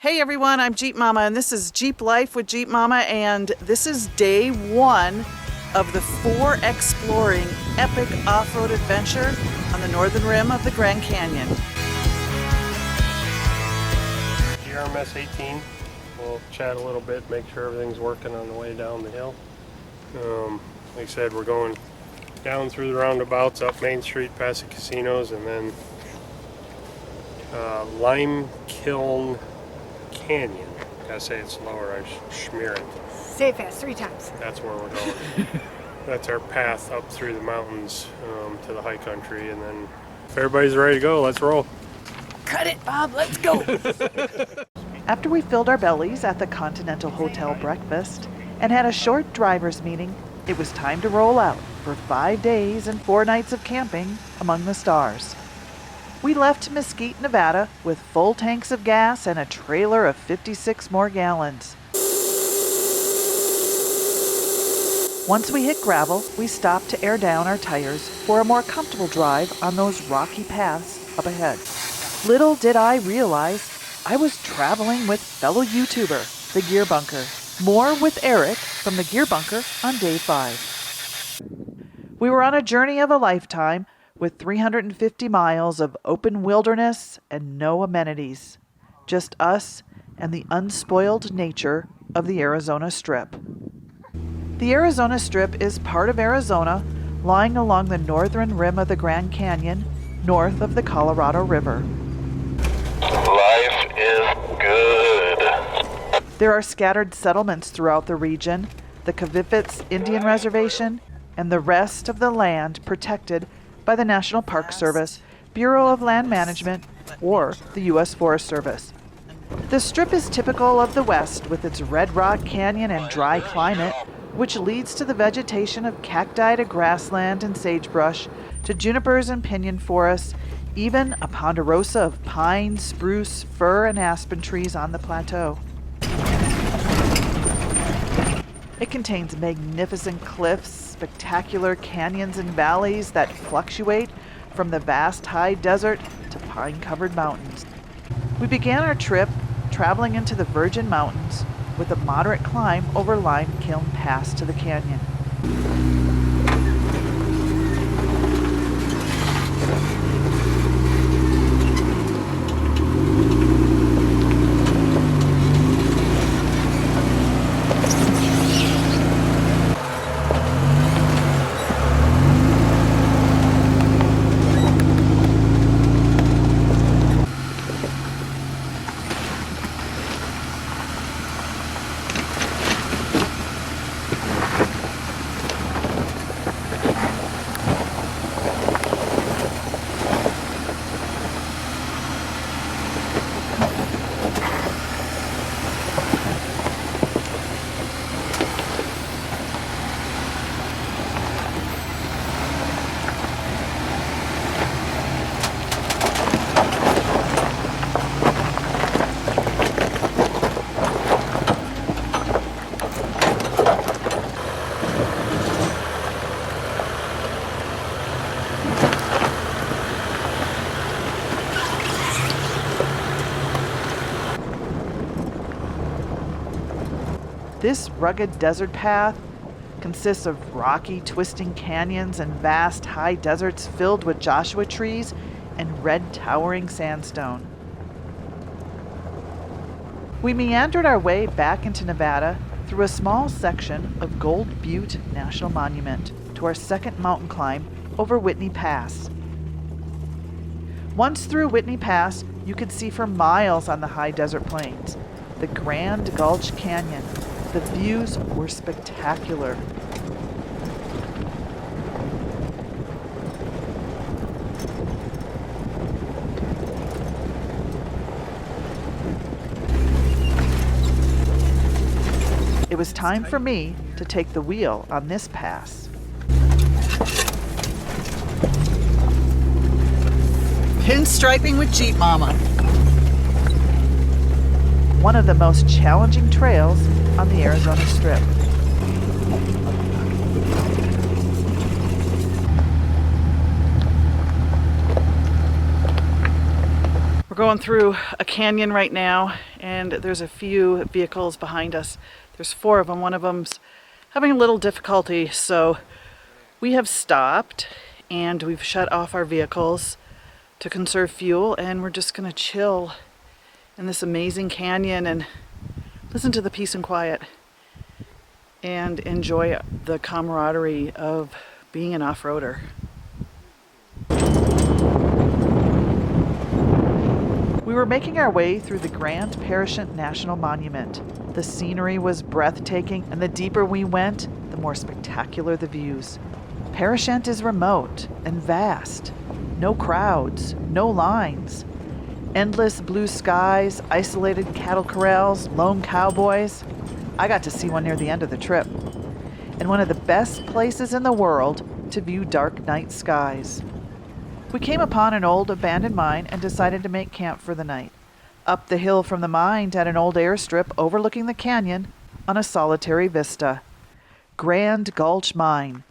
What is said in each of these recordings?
Hey everyone, I'm Jeep Momma and this is Jeep Life with Jeep Momma, and this is day one of the 4Xploring epic off-road adventure on the northern rim of the Grand Canyon. GRMS 18. We'll chat a little bit, make sure everything's working on the way down the hill. Like I said, we're going down through the roundabouts, up Main Street, past the casinos, and then Lime Kiln Canyon. Gotta say it slower, I schmear it. Say it fast, 3 times. That's where we're going. That's our path up through the mountains to the high country, and then if everybody's ready to go, let's roll. Cut it, Bob, let's go. After we filled our bellies at the Continental Hotel breakfast and had a short driver's meeting, it was time to roll out for 5 days and 4 nights of camping among the stars. We left Mesquite, Nevada with full tanks of gas and a trailer of 56 more gallons. Once we hit gravel, we stopped to air down our tires for a more comfortable drive on those rocky paths up ahead. Little did I realize I was traveling with fellow YouTuber, The Gear Bunker. More with Eric from The Gear Bunker on day 5. We were on a journey of a lifetime with 350 miles of open wilderness and no amenities. Just us and the unspoiled nature of the Arizona Strip. The Arizona Strip is part of Arizona, lying along the northern rim of the Grand Canyon, north of the Colorado River. Life is good. There are scattered settlements throughout the region, the Kavivits Indian Reservation, and the rest of the land protected by the National Park Service, Bureau of Land Management, or the U.S. Forest Service. The Strip is typical of the West with its red rock canyon and dry climate, which leads to the vegetation of cacti to grassland and sagebrush, to junipers and pinyon forests, even a ponderosa of pine, spruce, fir, and aspen trees on the plateau. It contains magnificent cliffs, spectacular canyons and valleys that fluctuate from the vast high desert to pine-covered mountains. We began our trip traveling into the Virgin Mountains with a moderate climb over Lime Kiln Pass to the canyon. This rugged desert path consists of rocky, twisting canyons and vast, high deserts filled with Joshua trees and red, towering sandstone. We meandered our way back into Nevada through a small section of Gold Butte National Monument to our second mountain climb over Whitney Pass. Once through Whitney Pass, you could see for miles on the high desert plains the Grand Gulch Canyon. The views were spectacular. It was time for me to take the wheel on this pass. Pinstriping with Jeep Momma. One of the most challenging trails on the Arizona Strip. going through a canyon right now, and there's a few vehicles behind us. There's 4 of them. One of them's having a little difficulty, so we have stopped and we've shut off our vehicles to conserve fuel, and we're just gonna chill in this amazing canyon and listen to the peace and quiet and enjoy the camaraderie of being an off-roader. We were making our way through the Grand Parashant National Monument. The scenery was breathtaking, and the deeper we went, the more spectacular the views. Parashant is remote and vast. No crowds, no lines. Endless blue skies, isolated cattle corrals, lone cowboys. I got to see one near the end of the trip. And one of the best places in the world to view dark night skies. We came upon an old abandoned mine and decided to make camp for the night. Up the hill from the mine at an old airstrip overlooking the canyon on a solitary vista. Grand Gulch Mine.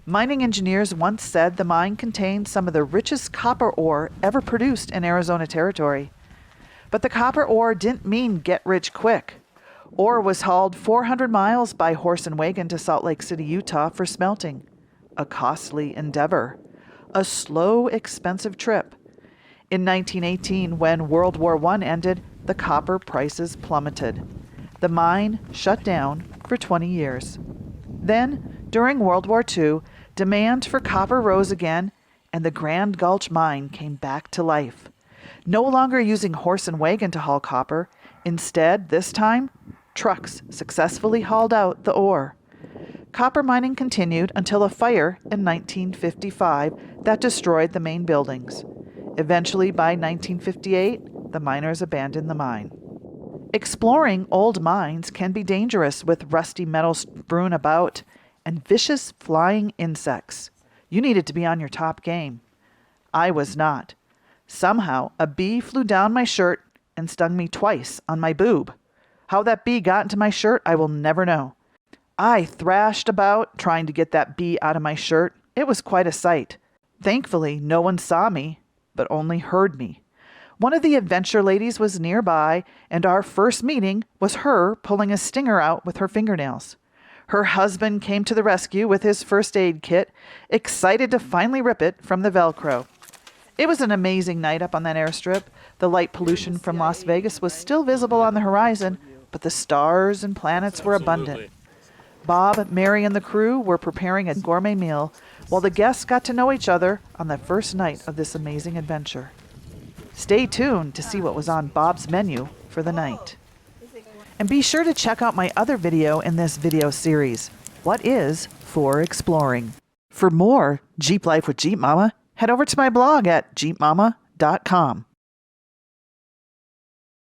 Mining engineers once said the mine contained some of the richest copper ore ever produced in Arizona Territory. But the copper ore didn't mean get rich quick. Ore was hauled 400 miles by horse and wagon to Salt Lake City, Utah for smelting. A costly endeavor. A slow, expensive trip. In 1918, when World War I ended, the copper prices plummeted. The mine shut down for 20 years. Then, during World War II, demand for copper rose again, and the Grand Gulch Mine came back to life. No longer using horse and wagon to haul copper, instead, this time, trucks successfully hauled out the ore. Copper mining continued until a fire in 1955 that destroyed the main buildings. Eventually, by 1958, the miners abandoned the mine. Exploring old mines can be dangerous with rusty metal strewn about and vicious flying insects. You needed to be on your top game. I was not. Somehow, a bee flew down my shirt and stung me twice on my boob. How that bee got into my shirt, I will never know. I thrashed about trying to get that bee out of my shirt. It was quite a sight. Thankfully, no one saw me, but only heard me. One of the adventure ladies was nearby, and our first meeting was her pulling a stinger out with her fingernails. Her husband came to the rescue with his first aid kit, excited to finally rip it from the Velcro. It was an amazing night up on that airstrip. The light pollution from Las Vegas was still visible on the horizon, but the stars and planets were abundant. Bob, Mary, and the crew were preparing a gourmet meal while the guests got to know each other on the first night of this amazing adventure. Stay tuned to see what was on Bob's menu for the night. And be sure to check out my other video in this video series, What is 4Xploring? For more Jeep Life with Jeep Momma, head over to my blog at jeepmomma.com.